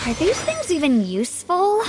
Are these things even useful?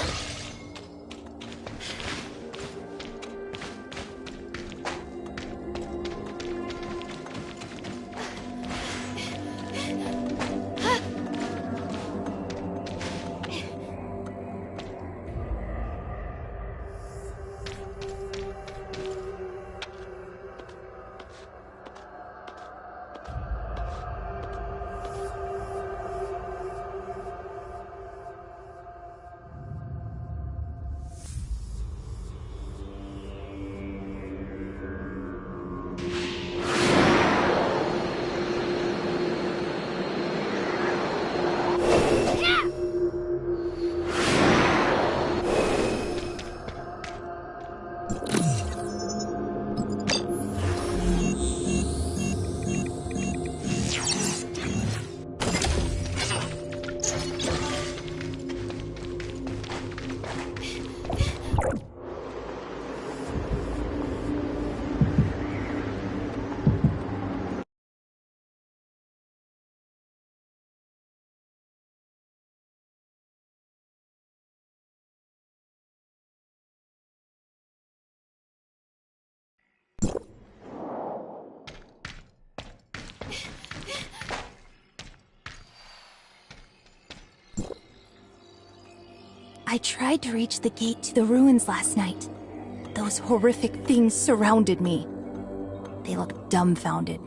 I tried to reach the gate to the ruins last night. Those horrific things surrounded me. They looked dumbfounded,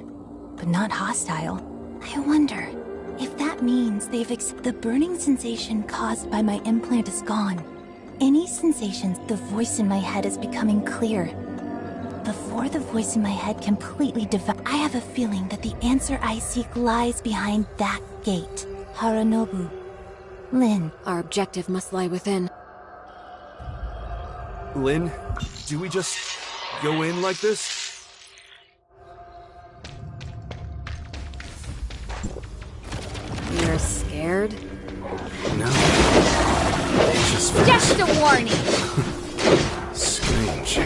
but not hostile. I wonder if that means the burning sensation caused by my implant is gone. Any sensations, the voice in my head is becoming clear. Before the voice in my head completely I have a feeling that the answer I seek lies behind that gate. Haranobu. Lynn. Our objective must lie within. Lynn, do we just go in like this? You're scared? No. Just a warning! Strange.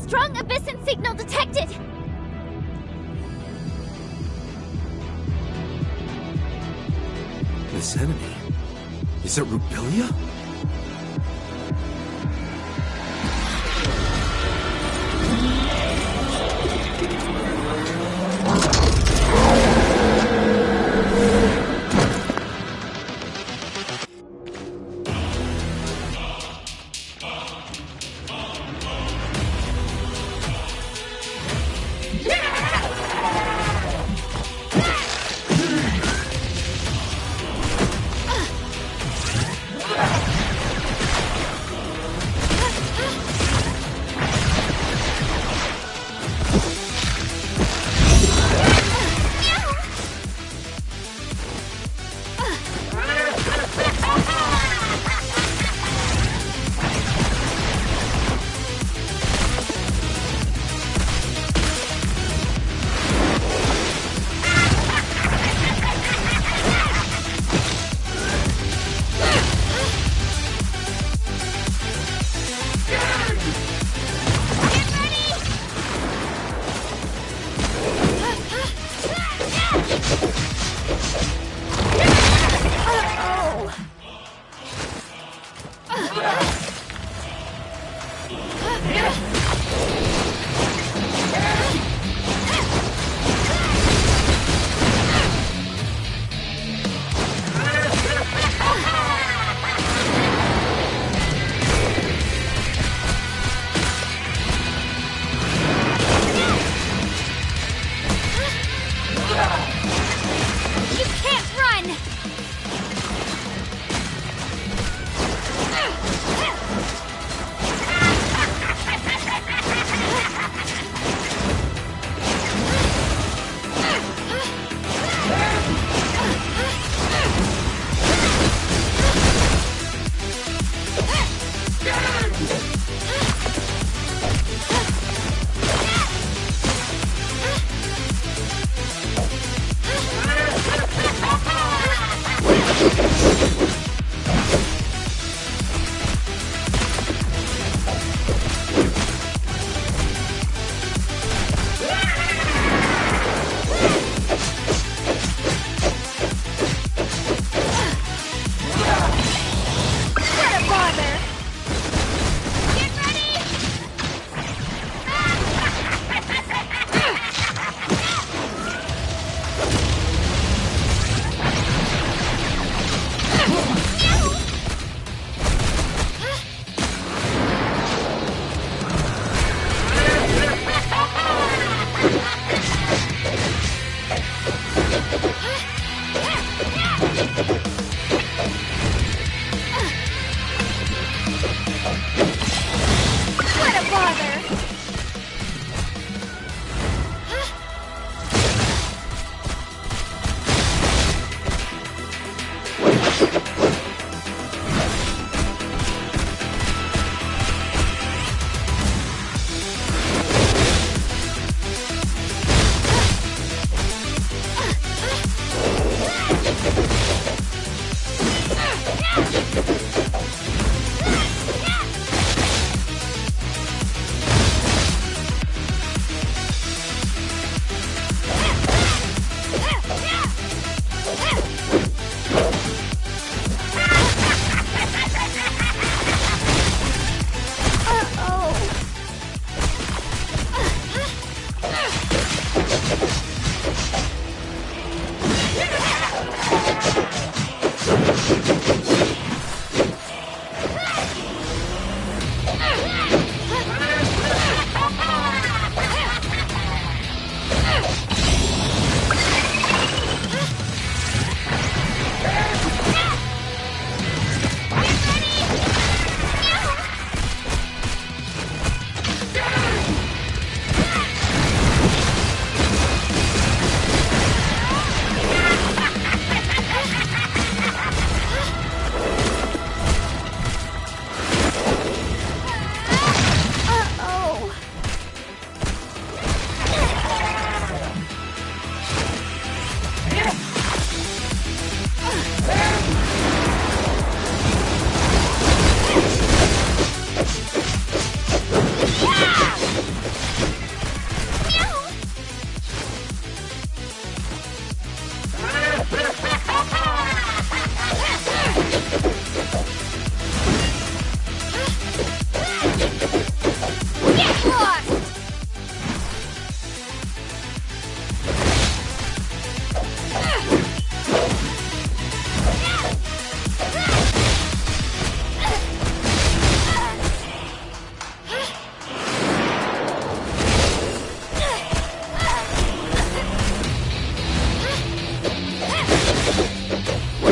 Strong Abyssin signal detected! This enemy? Is it Rupilia?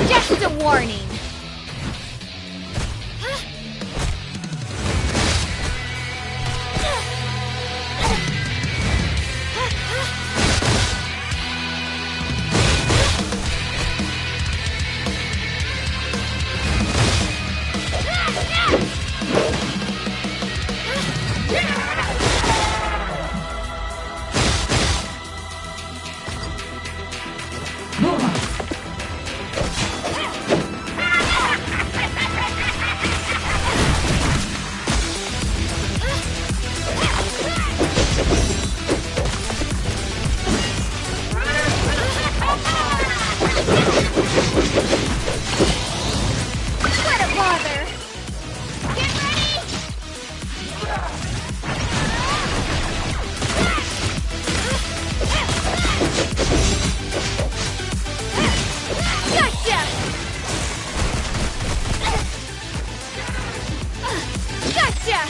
Just a warning. What a bother! Get ready! Gotcha! Gotcha!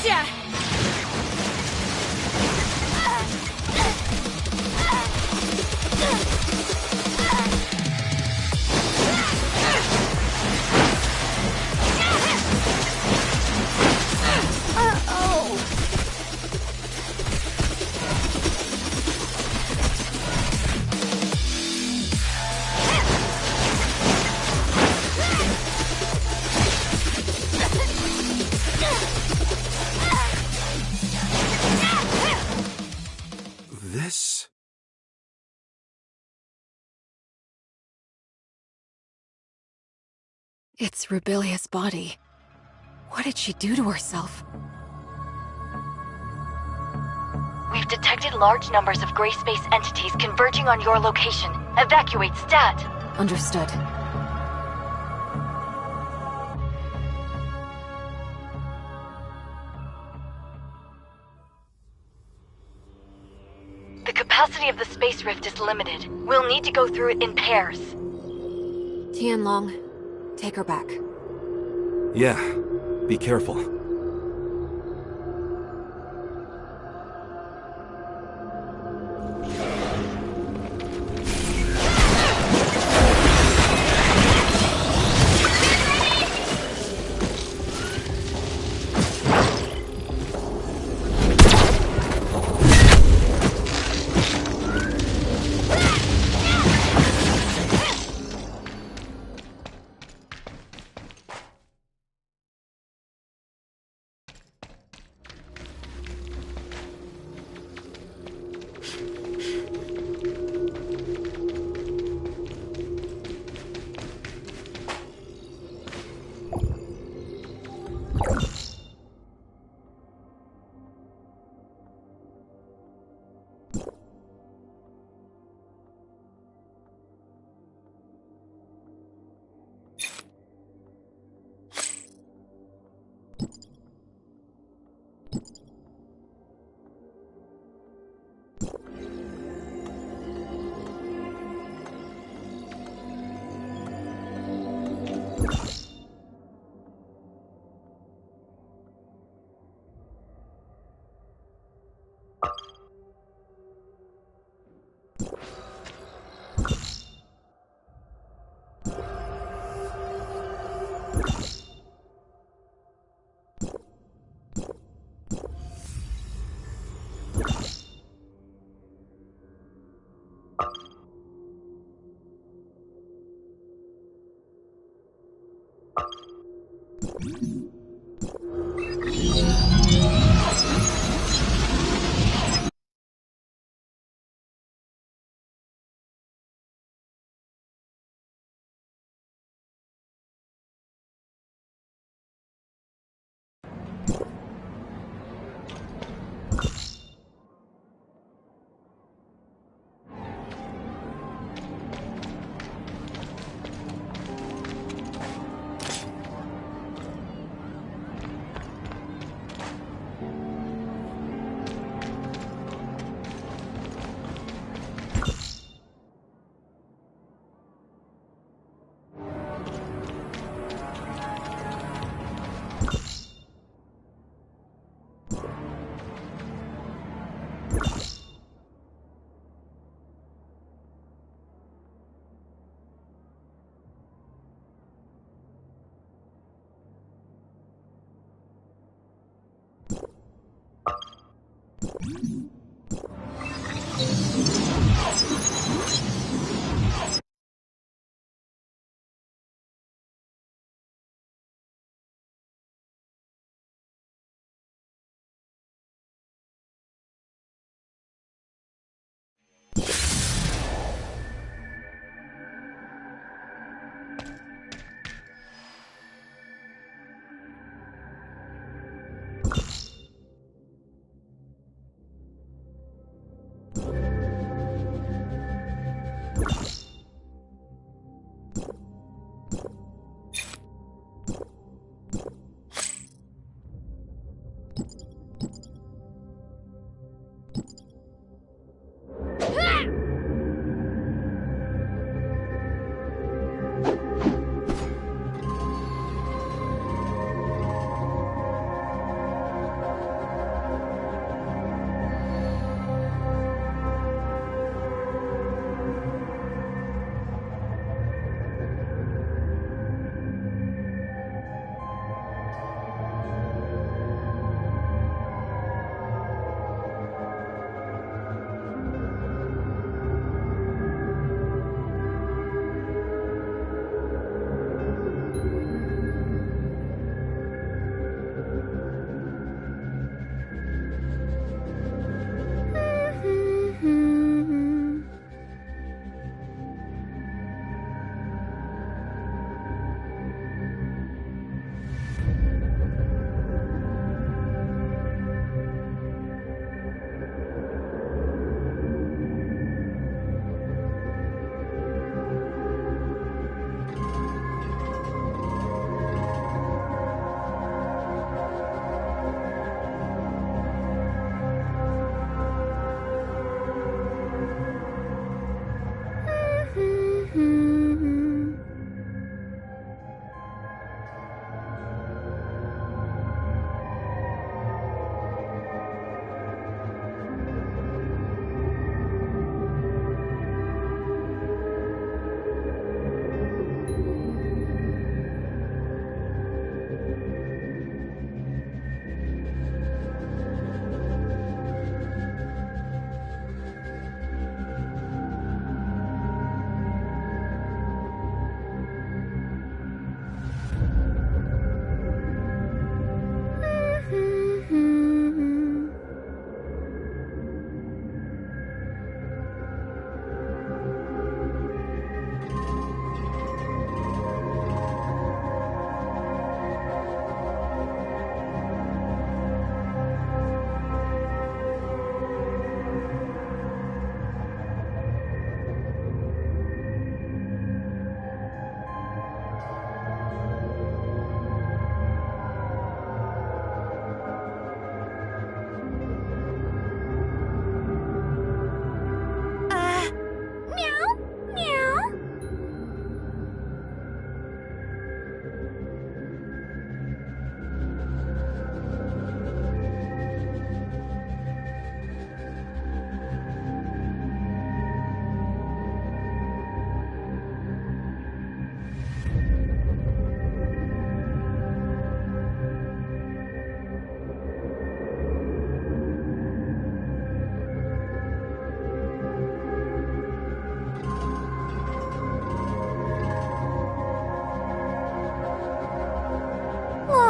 Gotcha! This? It's Rubilia's body. What did she do to herself? We've detected large numbers of gray space entities converging on your location. Evacuate stat! Understood. The capacity of the space rift is limited. We'll need to go through it in pairs. Tianlong, take her back. Yeah. Be careful.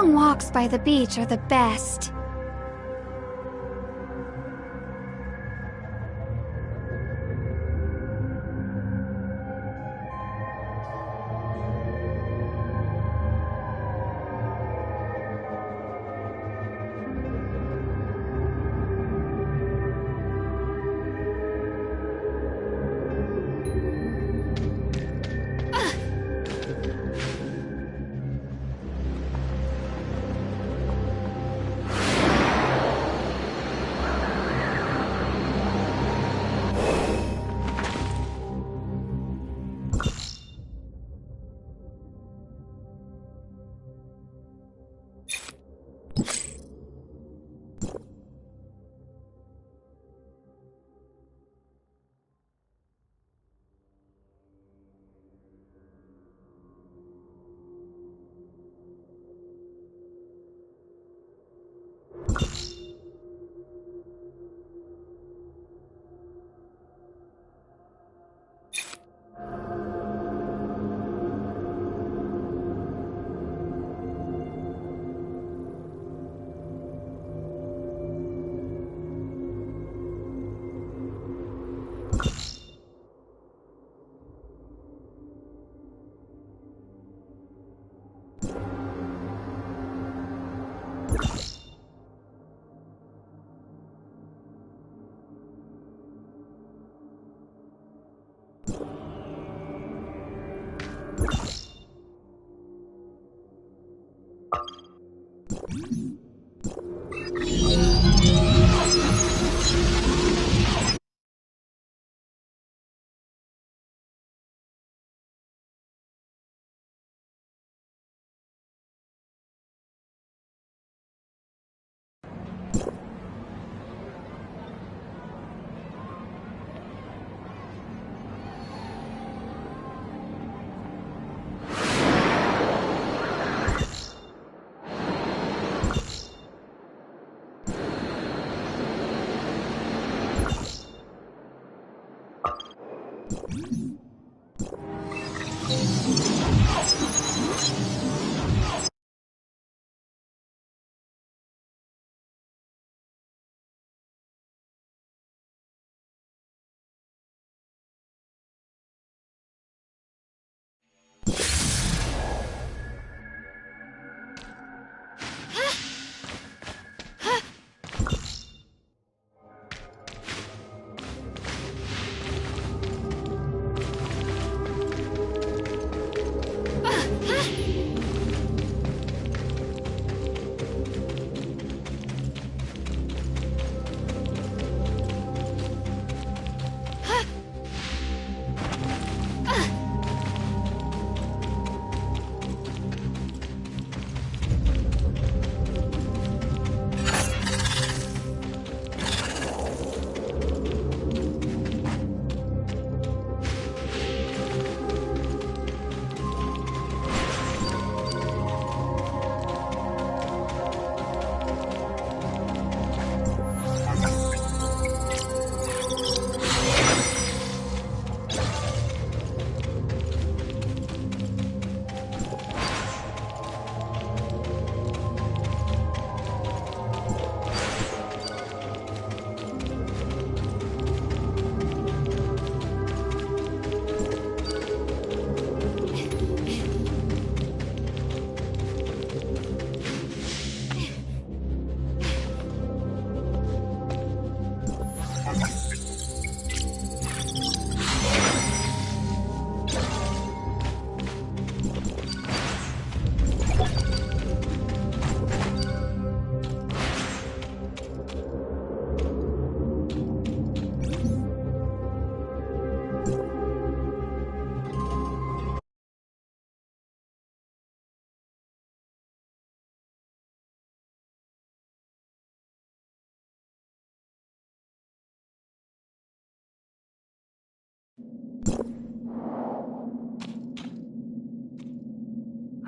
Long walks by the beach are the best.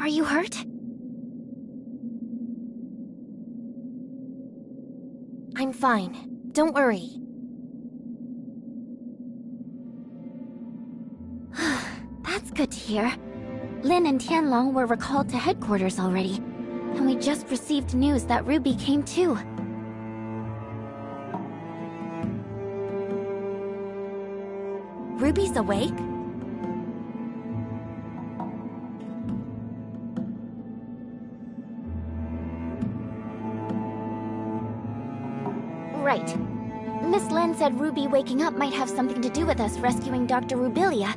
Are you hurt? I'm fine. Don't worry. That's good to hear. Lin and Tianlong were recalled to headquarters already. And we just received news that Ruby came too. Ruby's awake? Right. Miss Lin said Ruby waking up might have something to do with us rescuing Dr. Rubilia.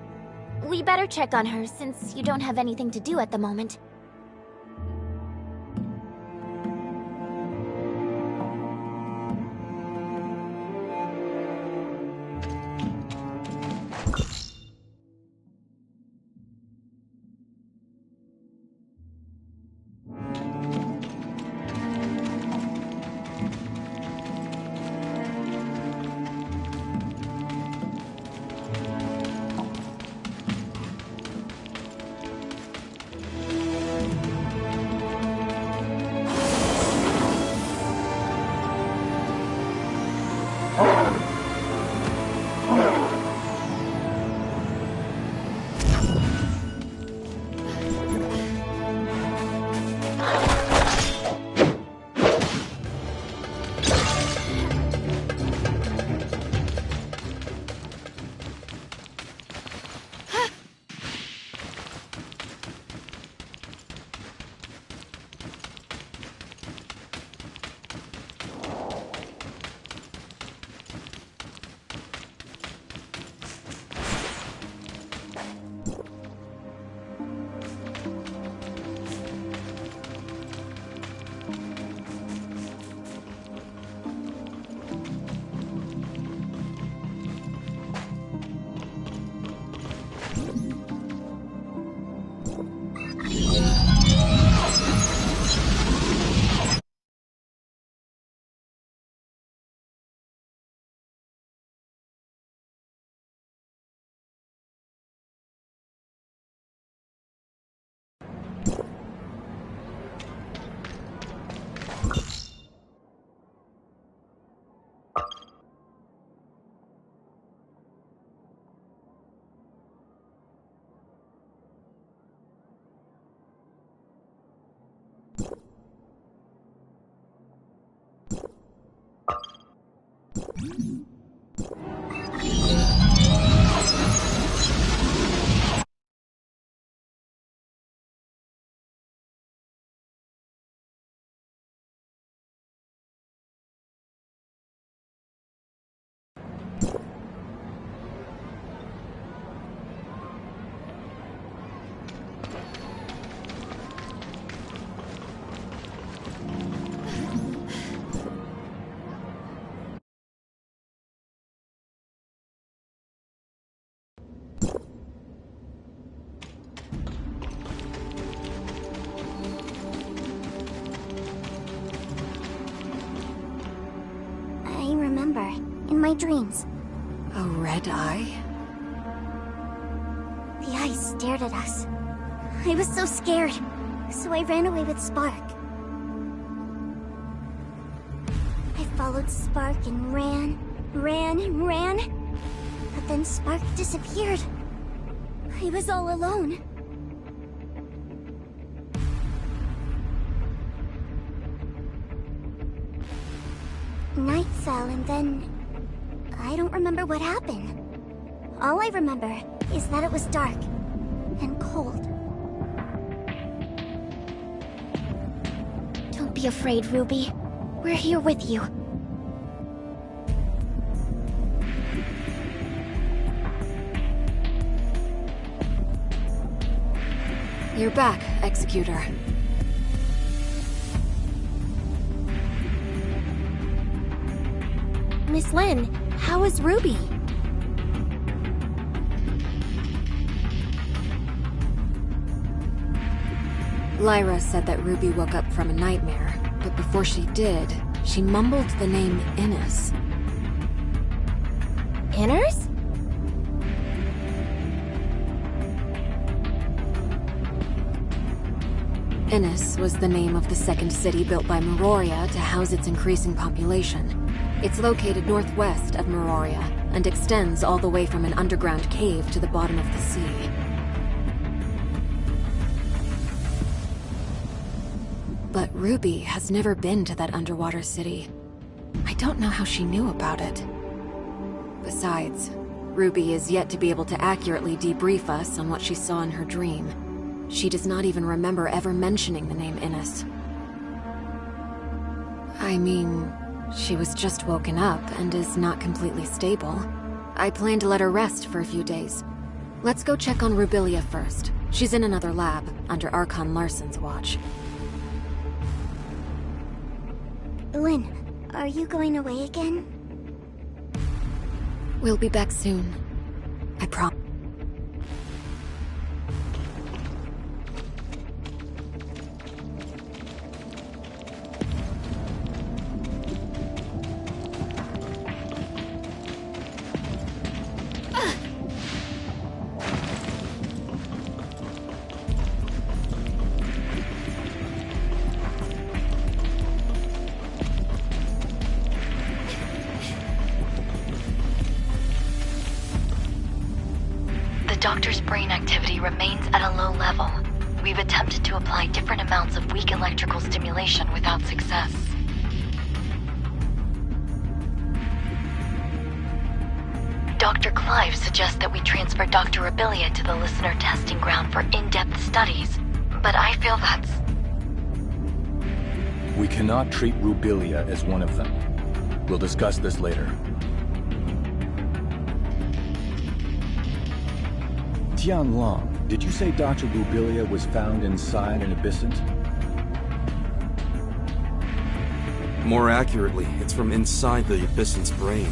We better check on her, since you don't have anything to do at the moment. In my dreams, A red eye? the eyes stared at us. I was so scared, so I ran away with Spark. I followed Spark and ran. But then Spark disappeared. I was all alone. Night fell and then... I don't remember what happened. All I remember is that it was dark and cold. Don't be afraid, Ruby. We're here with you. You're back, Executor. Miss Lin, how is Ruby? Lyra said that Ruby woke up from a nightmare, but before she did, she mumbled the name Innes. Inners? Innes was the name of the second city built by Meroria to house its increasing population. It's located northwest of Meroria and extends all the way from an underground cave to the bottom of the sea. But Ruby has never been to that underwater city. I don't know how she knew about it. Besides, Ruby is yet to be able to accurately debrief us on what she saw in her dream. She does not even remember ever mentioning the name Innes. I mean, she was just woken up and is not completely stable. I plan to let her rest for a few days. Let's go check on Rubilia first. She's in another lab, under Archon Larson's watch. Lynn, are you going away again? We'll be back soon. I promise. The doctor's brain activity remains at a low level. We've attempted to apply different amounts of weak electrical stimulation without success. Dr. Clive suggests that we transfer Dr. Rubilia to the listener testing ground for in-depth studies, but I feel that's... We cannot treat Rubilia as one of them. We'll discuss this later. Tianlong, did you say Dr. Rubilia was found inside an abyssint? More accurately, it's from inside the abyssint's brain.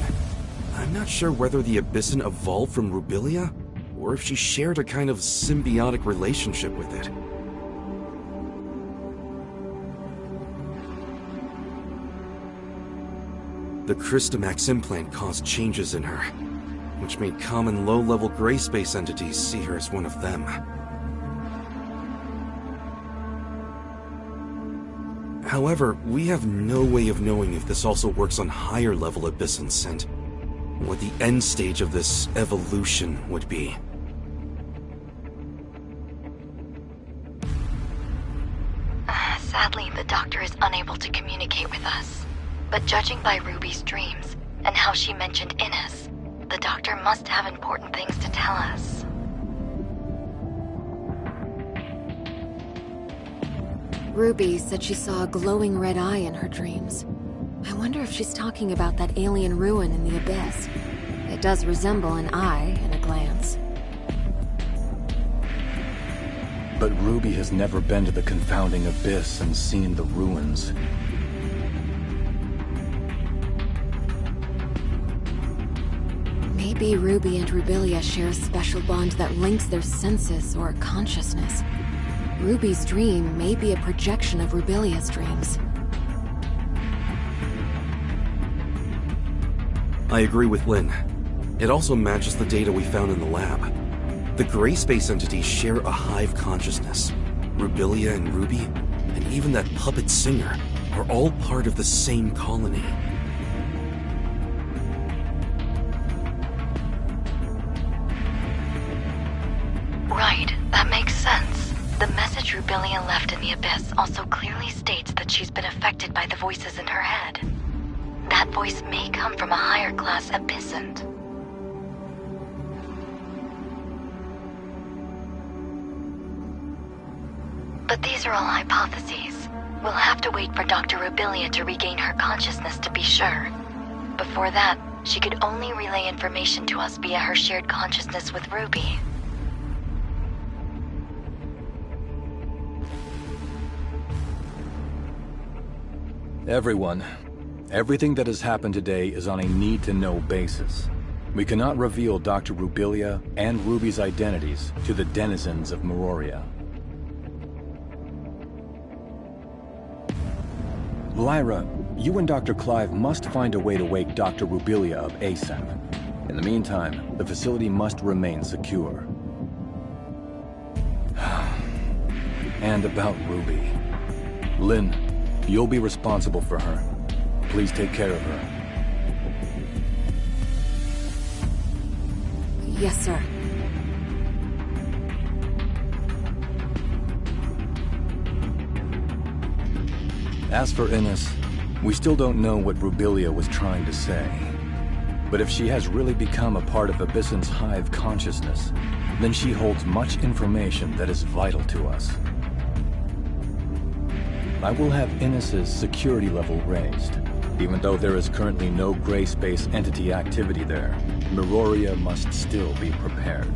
I'm not sure whether the abyssint evolved from Rubilia, or if she shared a kind of symbiotic relationship with it. The Crystamax implant caused changes in her, which made common low-level gray space entities see her as one of them. However, we have no way of knowing if this also works on higher-level abyssins and what the end stage of this evolution would be. Sadly, the doctor is unable to communicate with us. But judging by Ruby's dreams, and how she mentioned Innes, the doctor must have important things to tell us. Ruby said she saw a glowing red eye in her dreams. I wonder if she's talking about that alien ruin in the abyss. It does resemble an eye in a glance. But Ruby has never been to the confounding abyss and seen the ruins. Maybe Ruby and Rubilia share a special bond that links their senses or consciousness. Ruby's dream may be a projection of Rubilia's dreams. I agree with Lynn. It also matches the data we found in the lab. The gray space entities share a hive consciousness. Rubilia and Ruby, and even that puppet singer, are all part of the same colony. Right, that makes sense. The message Rubilia left in the abyss also clearly states that she's been affected by the voices in her head. That voice may come from a higher class abyssint. But these are all hypotheses. We'll have to wait for Dr. Rubilia to regain her consciousness to be sure. Before that, she could only relay information to us via her shared consciousness with Ruby. Everyone, everything that has happened today is on a need-to-know basis. We cannot reveal Dr. Rubilia and Ruby's identities to the denizens of Meroria. Lyra, you and Dr. Clive must find a way to wake Dr. Rubilia up ASAP. In the meantime, the facility must remain secure. And about Ruby. Lynn, you'll be responsible for her. Please take care of her. Yes, sir. As for Innes, we still don't know what Rubilia was trying to say. But if she has really become a part of Abyssin's hive consciousness, then she holds much information that is vital to us. I will have Innes's security level raised. Even though there is currently no gray space entity activity there, Meroria must still be prepared.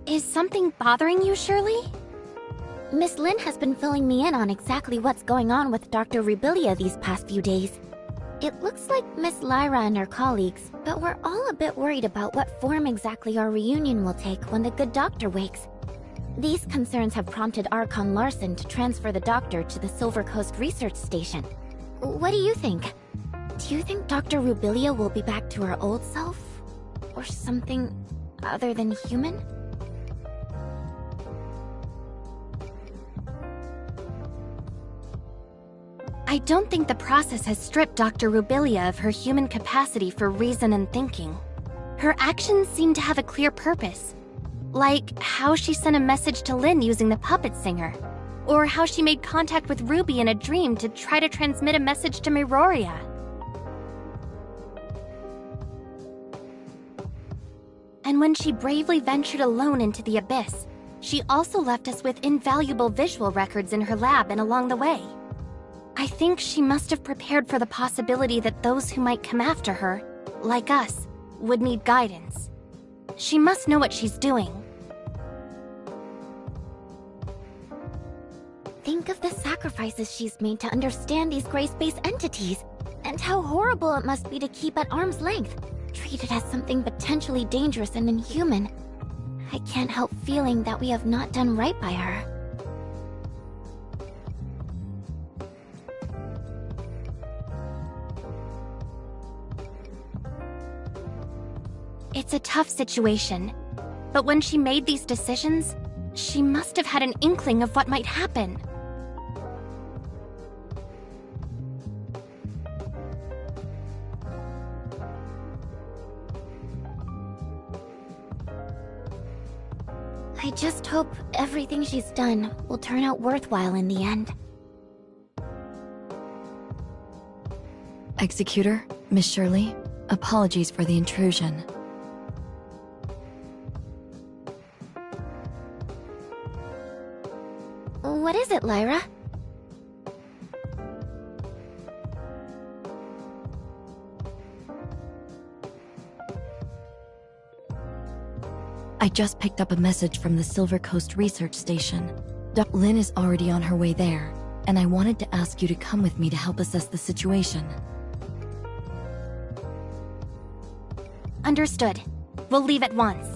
Is something bothering you, Shirley? Miss Lin has been filling me in on exactly what's going on with Dr. Rubilia these past few days. It looks like Miss Lyra and her colleagues, but we're all a bit worried about what form exactly our reunion will take when the good doctor wakes. These concerns have prompted Archon Larson to transfer the doctor to the Silver Coast Research Station. What do you think? Do you think Dr. Rubilia will be back to her old self? Or something other than human? I don't think the process has stripped Dr. Rubilia of her human capacity for reason and thinking. Her actions seem to have a clear purpose. Like how she sent a message to Lynn using the puppet singer. Or how she made contact with Ruby in a dream to try to transmit a message to Miroria. And when she bravely ventured alone into the abyss, she also left us with invaluable visual records in her lab and along the way. I think she must have prepared for the possibility that those who might come after her, like us, would need guidance. She must know what she's doing. Think of the sacrifices she's made to understand these gray space entities, and how horrible it must be to keep at arm's length, treated as something potentially dangerous and inhuman. I can't help feeling that we have not done right by her. It's a tough situation, but when she made these decisions, she must have had an inkling of what might happen. I just hope everything she's done will turn out worthwhile in the end. Executor, Miss Shirley, apologies for the intrusion. What is it, Lyra? I just picked up a message from the Silver Coast Research Station. Lynn is already on her way there, and I wanted to ask you to come with me to help assess the situation. Understood. We'll leave at once.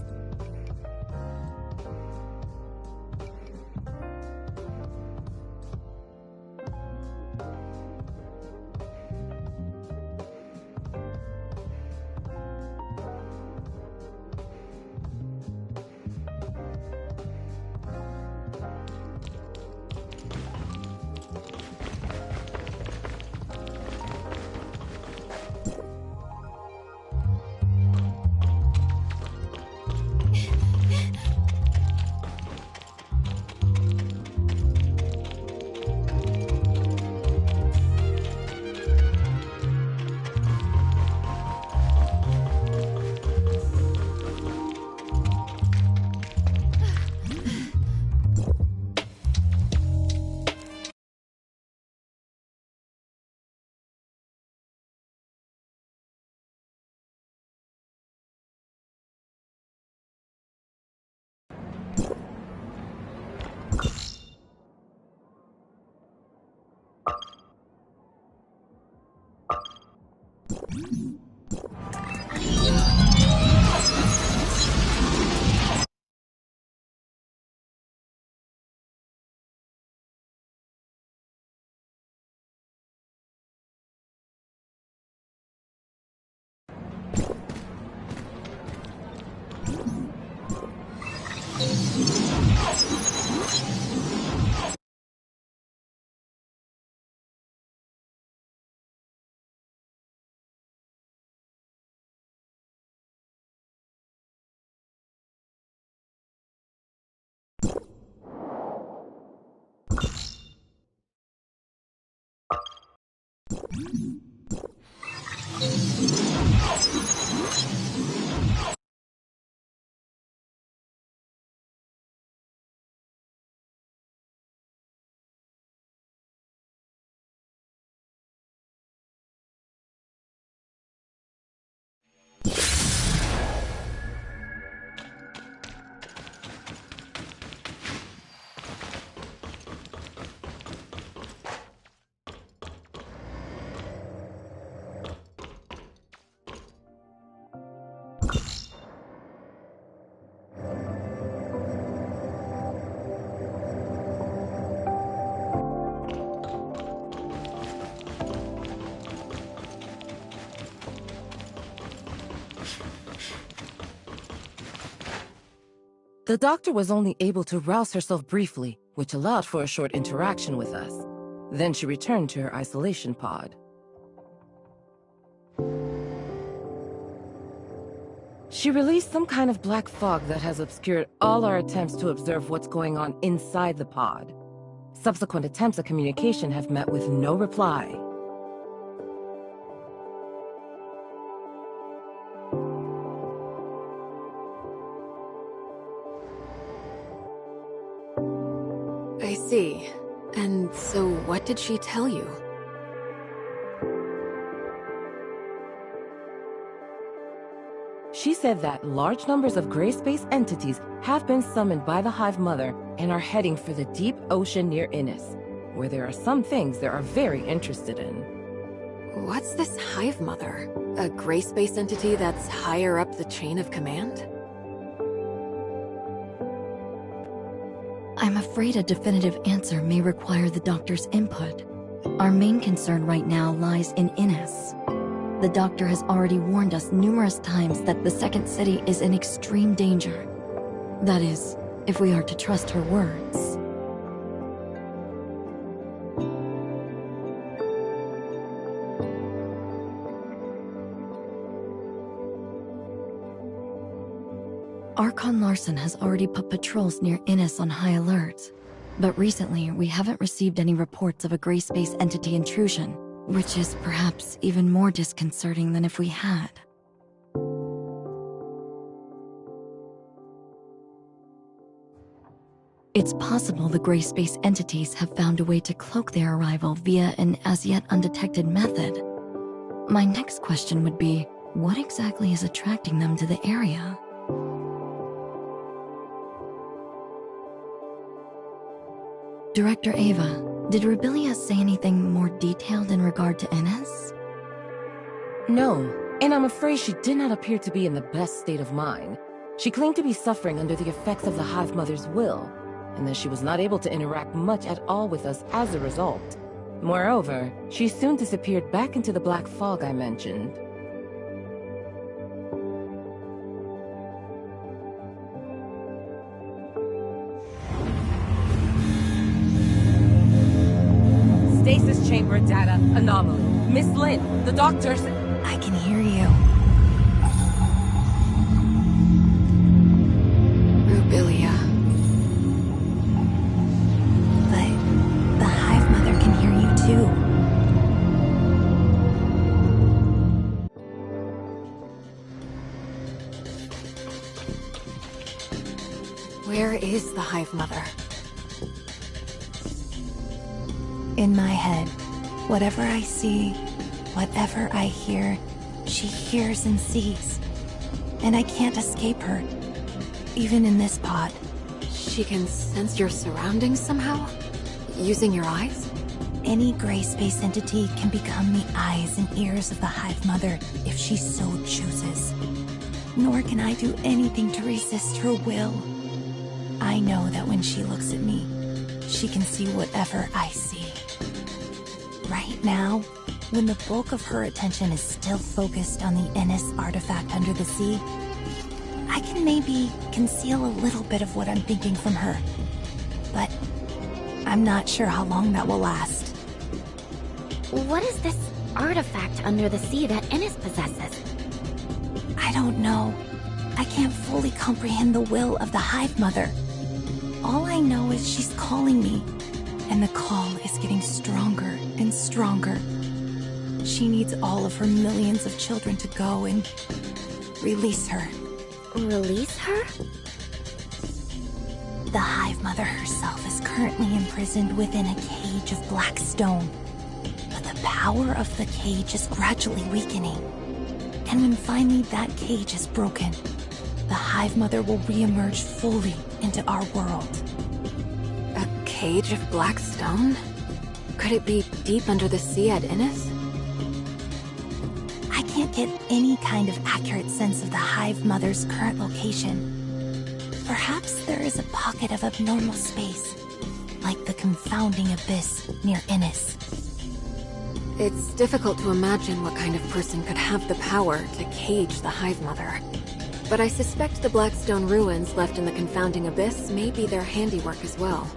The doctor was only able to rouse herself briefly, which allowed for a short interaction with us. Then she returned to her isolation pod. She released some kind of black fog that has obscured all our attempts to observe what's going on inside the pod. Subsequent attempts at communication have met with no reply. I see. And so what did she tell you? She said that large numbers of gray space entities have been summoned by the Hive Mother and are heading for the deep ocean near Innis, where there are some things they are very interested in. What's this Hive Mother? A gray space entity that's higher up the chain of command? I'm afraid a definitive answer may require the Doctor's input. Our main concern right now lies in Innis. The Doctor has already warned us numerous times that the Second City is in extreme danger. That is, if we are to trust her words. Archon Larson has already put patrols near Innis on high alert. But recently, we haven't received any reports of a gray space entity intrusion, which is perhaps even more disconcerting than if we had. It's possible the gray space entities have found a way to cloak their arrival via an as-yet undetected method. My next question would be, what exactly is attracting them to the area? Director Ava, did Rubilia say anything more detailed in regard to Innis? No, and I'm afraid she did not appear to be in the best state of mind. She claimed to be suffering under the effects of the Hive Mother's will, and that she was not able to interact much at all with us as a result. Moreover, she soon disappeared back into the black fog I mentioned. Stasis chamber data anomaly. Miss Lin, the doctor's... I can hear you. Rubilia. But the Hive Mother can hear you too. Where is the Hive Mother? In my head, whatever I see, whatever I hear, she hears and sees. And I can't escape her, even in this pod. She can sense your surroundings somehow? Using your eyes? Any gray space entity can become the eyes and ears of the Hive Mother if she so chooses. Nor can I do anything to resist her will. I know that when she looks at me, she can see whatever I see. Right now, when the bulk of her attention is still focused on the Innis artifact under the sea, I can maybe conceal a little bit of what I'm thinking from her. But I'm not sure how long that will last. What is this artifact under the sea that Innis possesses? I don't know. I can't fully comprehend the will of the Hive Mother. All I know is she's calling me, and the call is getting stronger and stronger. She needs all of her millions of children to go and release her. Release her? The Hive Mother herself is currently imprisoned within a cage of black stone. But the power of the cage is gradually weakening. And when finally that cage is broken, the Hive Mother will re-emerge fully into our world. A cage of black stone? Could it be deep under the sea at Innis? I can't get any kind of accurate sense of the Hive Mother's current location. Perhaps there is a pocket of abnormal space, like the confounding abyss near Innis. It's difficult to imagine what kind of person could have the power to cage the Hive Mother. But I suspect the Blackstone ruins left in the confounding abyss may be their handiwork as well.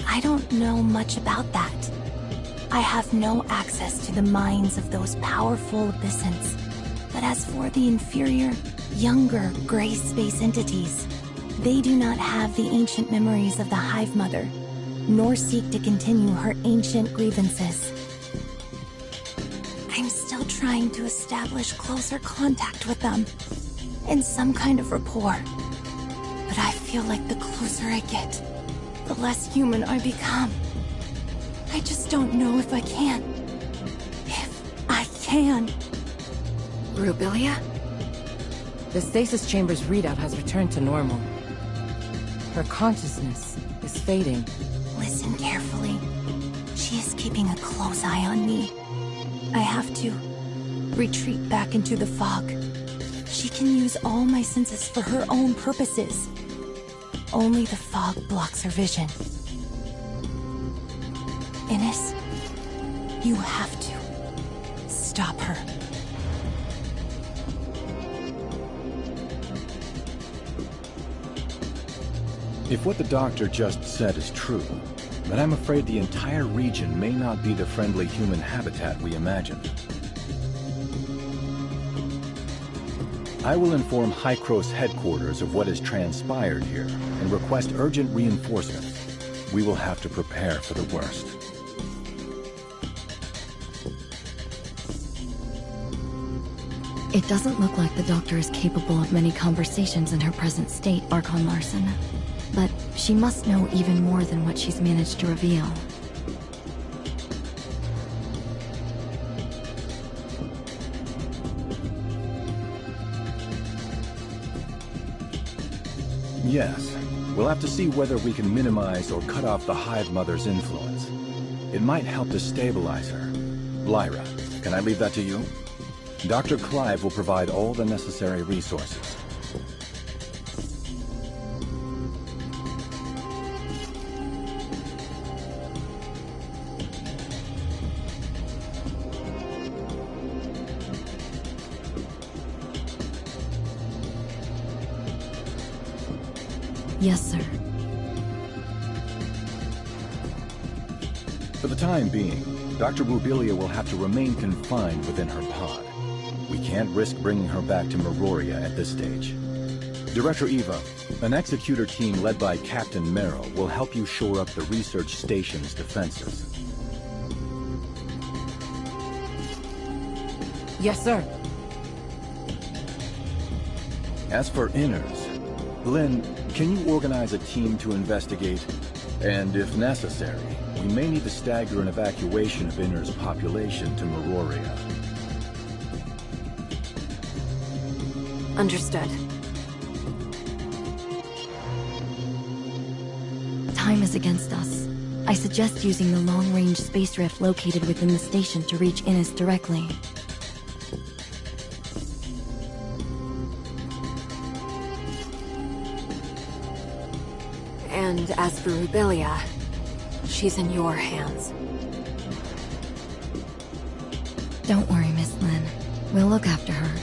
I don't know much about that. I have no access to the minds of those powerful abyssins. But as for the inferior, younger gray space entities, they do not have the ancient memories of the Hive Mother, nor seek to continue her ancient grievances. I'm still trying to establish closer contact with them, and some kind of rapport. But I feel like the closer I get, the less human I become. I just don't know if I can. If I can. Rubilia? The stasis chamber's readout has returned to normal. Her consciousness is fading. Listen carefully. She is keeping a close eye on me. I have to retreat back into the fog. She can use all my senses for her own purposes. Only the fog blocks her vision. Innes, you have to stop her. If what the doctor just said is true, then I'm afraid the entire region may not be the friendly human habitat we imagined. I will inform Hykros headquarters of what has transpired here and request urgent reinforcements. We will have to prepare for the worst. It doesn't look like the Doctor is capable of many conversations in her present state, Archon Larson. But she must know even more than what she's managed to reveal. Yes, we'll have to see whether we can minimize or cut off the Hive Mother's influence. It might help to stabilize her. Lyra, can I leave that to you? Dr. Clive will provide all the necessary resources. Yes, sir. For the time being, Dr. Rubilia will have to remain confined within her pod. We can't risk bringing her back to Meroria at this stage. Director Eva, an executor team led by Captain Merrill will help you shore up the research station's defenses. Yes, sir. As for Inners, Lynn, can you organize a team to investigate? And if necessary, we may need to stagger an evacuation of Inners' population to Meroria. Understood. Time is against us. I suggest using the long-range space rift located within the station to reach Innes directly. And as for Rubilia, she's in your hands. Don't worry, Miss Lynn. We'll look after her.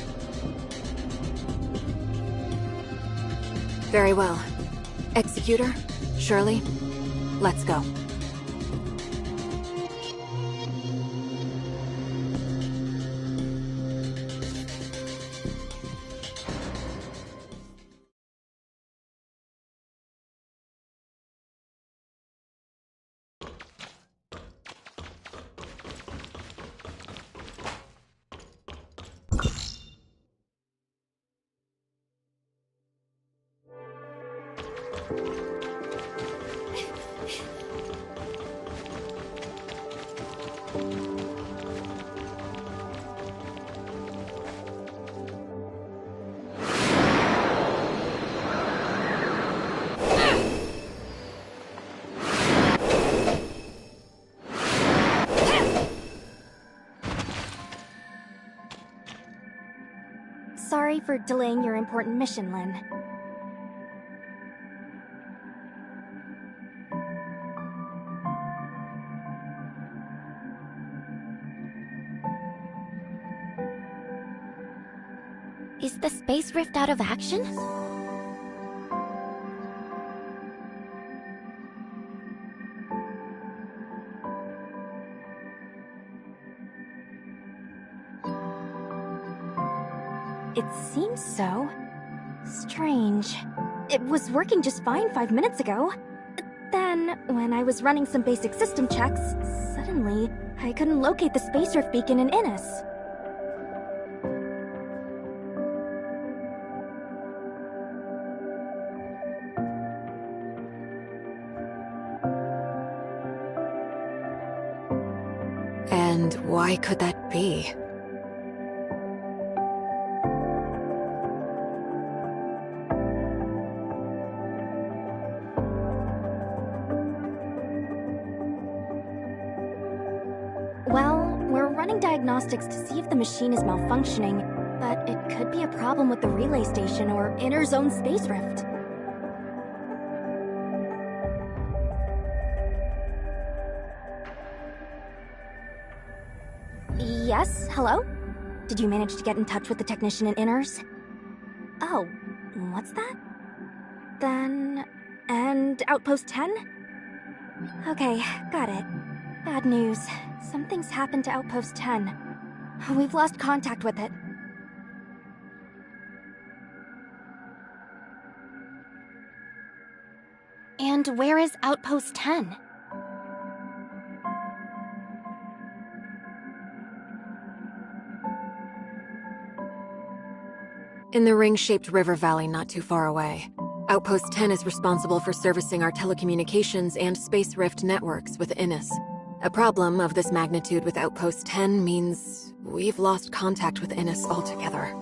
Very well. Executor, Shirley, let's go. Sorry for delaying your important mission, Lynn. Is the space rift out of action? It seems so. Strange. It was working just fine 5 minutes ago. Then, when I was running some basic system checks, suddenly, I couldn't locate the space rift beacon in Innis. And why could that be? Well, we're running diagnostics to see if the machine is malfunctioning, but it could be a problem with the relay station or inner zone space rift. Yes, hello? Did you manage to get in touch with the technician in Inners? Oh, what's that? Then... and Outpost 10? Okay, got it. Bad news. Something's happened to Outpost 10. We've lost contact with it. And where is Outpost 10? In the ring-shaped river valley not too far away. Outpost 10 is responsible for servicing our telecommunications and space rift networks with Innis. A problem of this magnitude with Outpost 10 means we've lost contact with Innis altogether.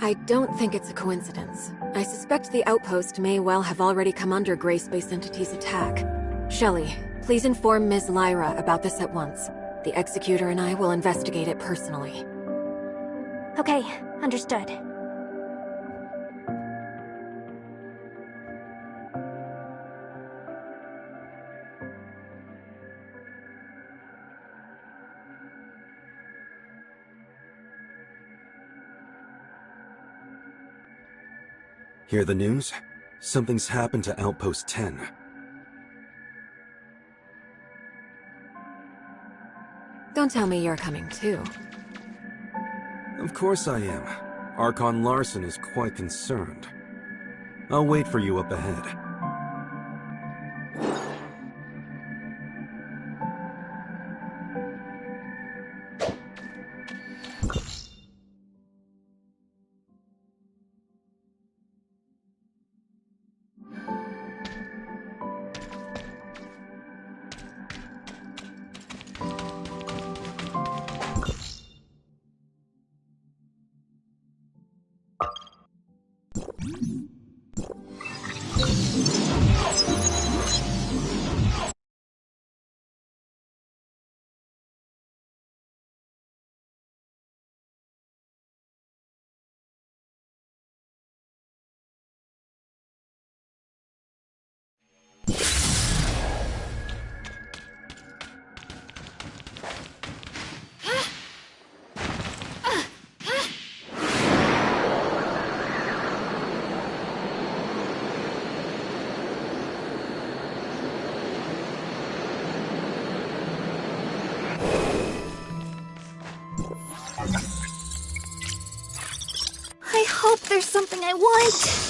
I don't think it's a coincidence. I suspect the outpost may well have already come under Gray Space Entity's attack. Shelley, please inform Ms. Lyra about this at once. The Executor and I will investigate it personally. Okay, understood. Hear the news? Something's happened to Outpost 10. Don't tell me you're coming too. Of course I am. Archon Larson is quite concerned. I'll wait for you up ahead. I hope there's something I want!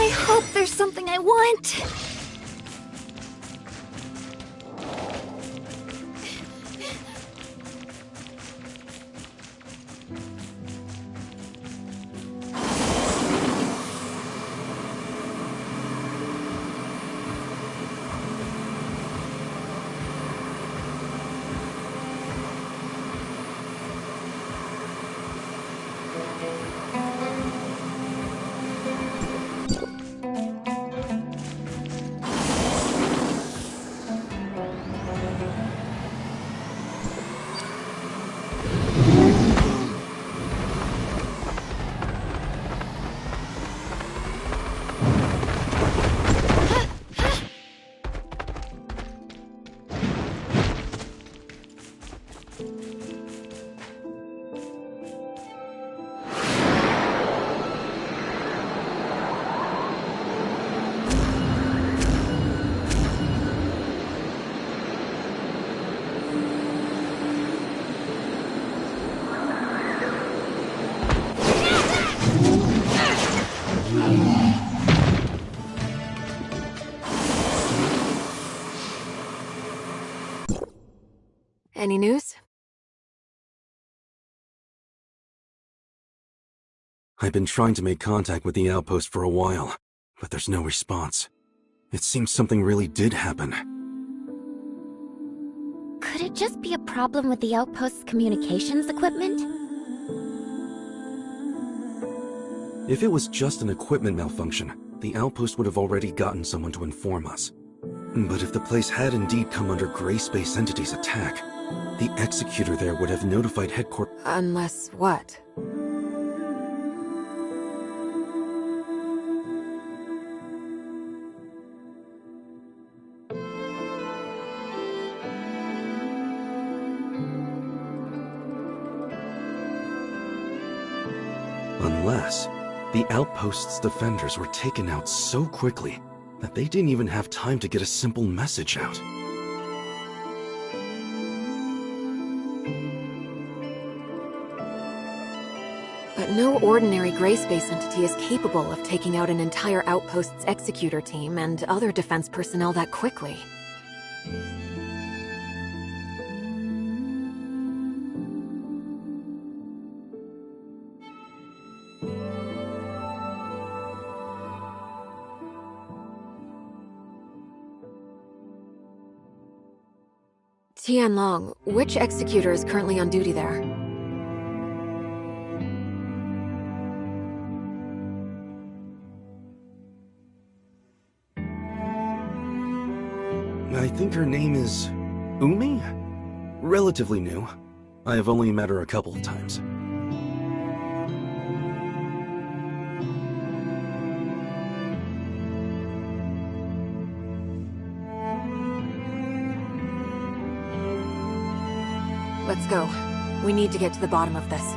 I hope there's something I want. Any news? I've been trying to make contact with the outpost for a while, but there's no response. It seems something really did happen. Could it just be a problem with the outpost's communications equipment? If it was just an equipment malfunction, the outpost would have already gotten someone to inform us. But if the place had indeed come under Gray Space Entity's attack, the executor there would have notified headquarters. Unless what? Unless the outpost's defenders were taken out so quickly that they didn't even have time to get a simple message out. But no ordinary Gray Space entity is capable of taking out an entire outpost's executor team and other defense personnel that quickly. Tianlong, which executor is currently on duty there? I think her name is Umi? Relatively new. I have only met her a couple of times. Let's go. We need to get to the bottom of this.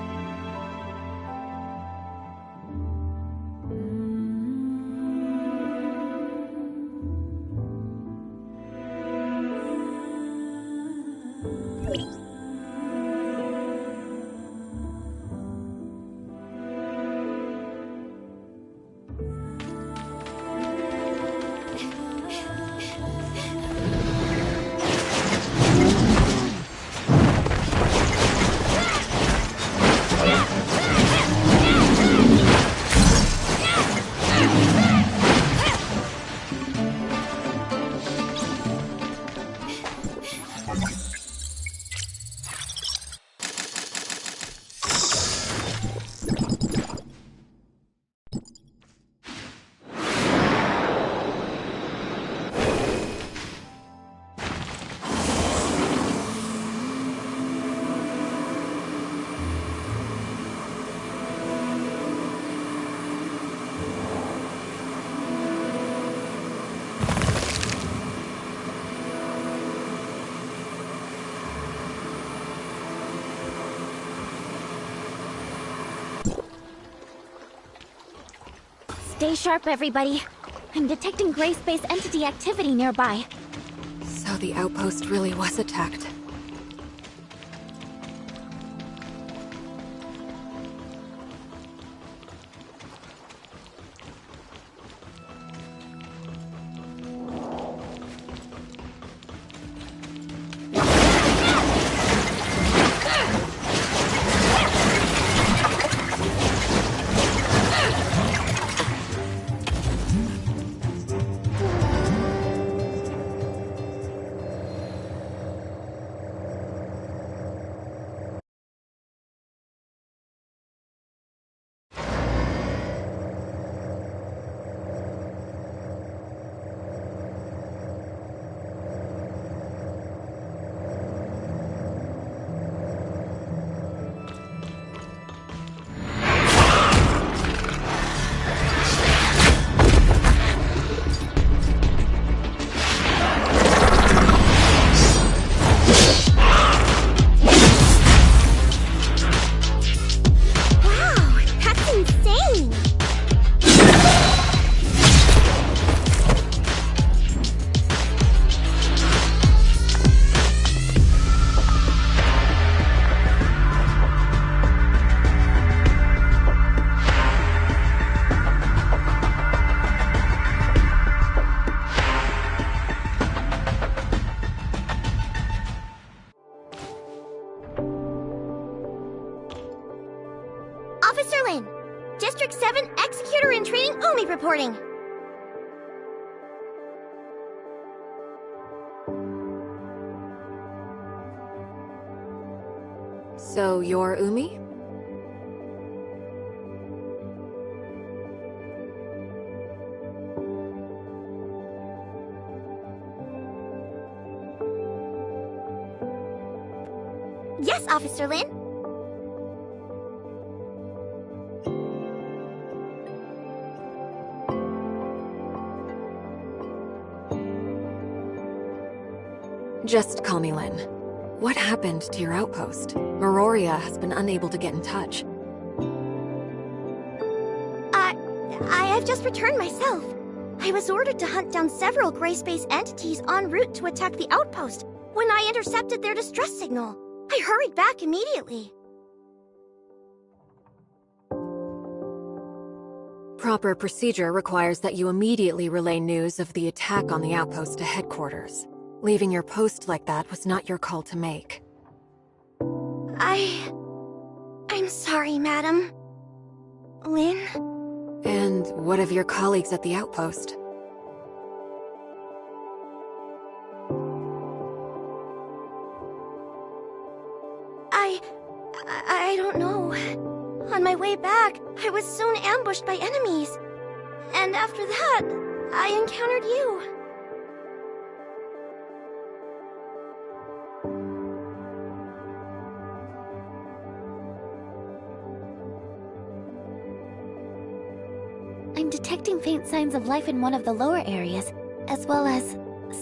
Stay sharp, everybody. I'm detecting Gray Space Entity activity nearby. So the outpost really was attacked. Officer Lin! District 7 Executor in Training Omi reporting! So you're Umi? Yes, Officer Lin. Just call me Lin. What happened to your outpost? Meroria has been unable to get in touch. I've just returned myself. I was ordered to hunt down several gray space entities en route to attack the outpost when I intercepted their distress signal. I hurried back immediately. Proper procedure requires that you immediately relay news of the attack on the outpost to headquarters. Leaving your post like that was not your call to make. I'm sorry, madam. Lin? And what of your colleagues at the outpost? I don't know. On my way back, I was soon ambushed by enemies. And after that, I encountered you. I'm detecting faint signs of life in one of the lower areas, as well as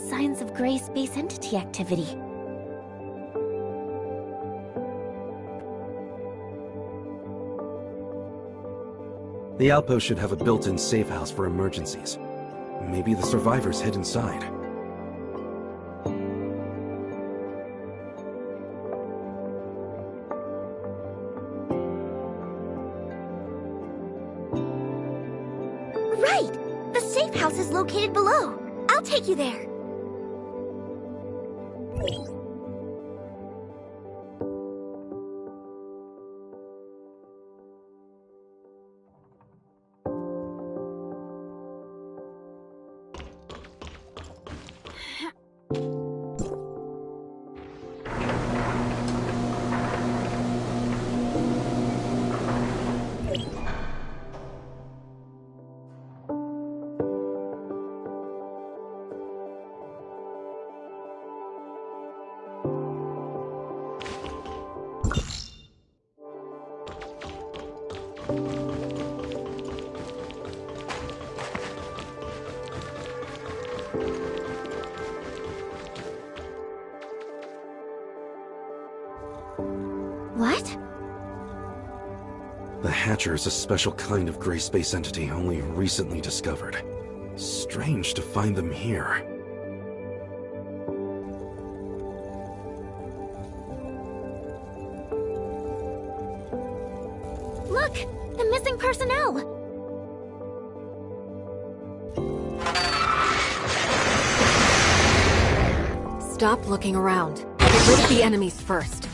signs of gray space entity activity. The outpost should have a built-in safe house for emergencies. Maybe the survivors hid inside. Right! The safe house is located below. I'll take you there. What? The Hatcher is a special kind of gray space entity only recently discovered. Strange to find them here. Look! The missing personnel! Stop looking around. Get rid of the enemies first.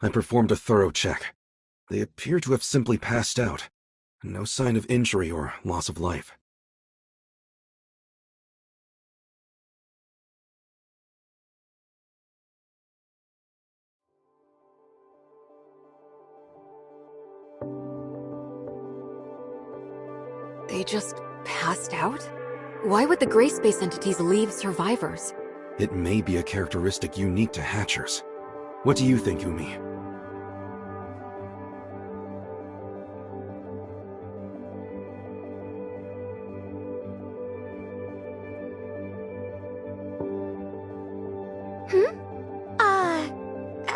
I performed a thorough check. They appear to have simply passed out. No sign of injury or loss of life. They just passed out? Why would the gray space entities leave survivors? It may be a characteristic unique to Hatchers. What do you think, Umi?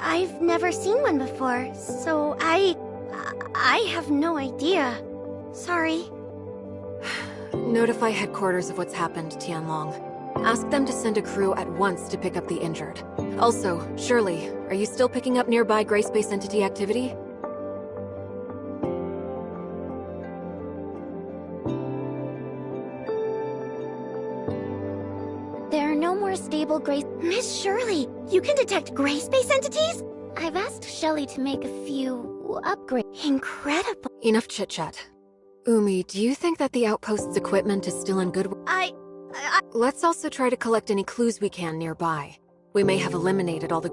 I've never seen one before, so I have no idea. Sorry. Notify headquarters of what's happened, Tianlong. Ask them to send a crew at once to pick up the injured. Also, Shirley, are you still picking up nearby gray space entity activity? There are no more stable gray... Miss Shirley, you can detect gray space entities? I've asked Shelley to make a few upgrades. Incredible. Enough chit-chat. Umi, do you think that the outpost's equipment is still in good... I Let's also try to collect any clues we can nearby. We may have eliminated all the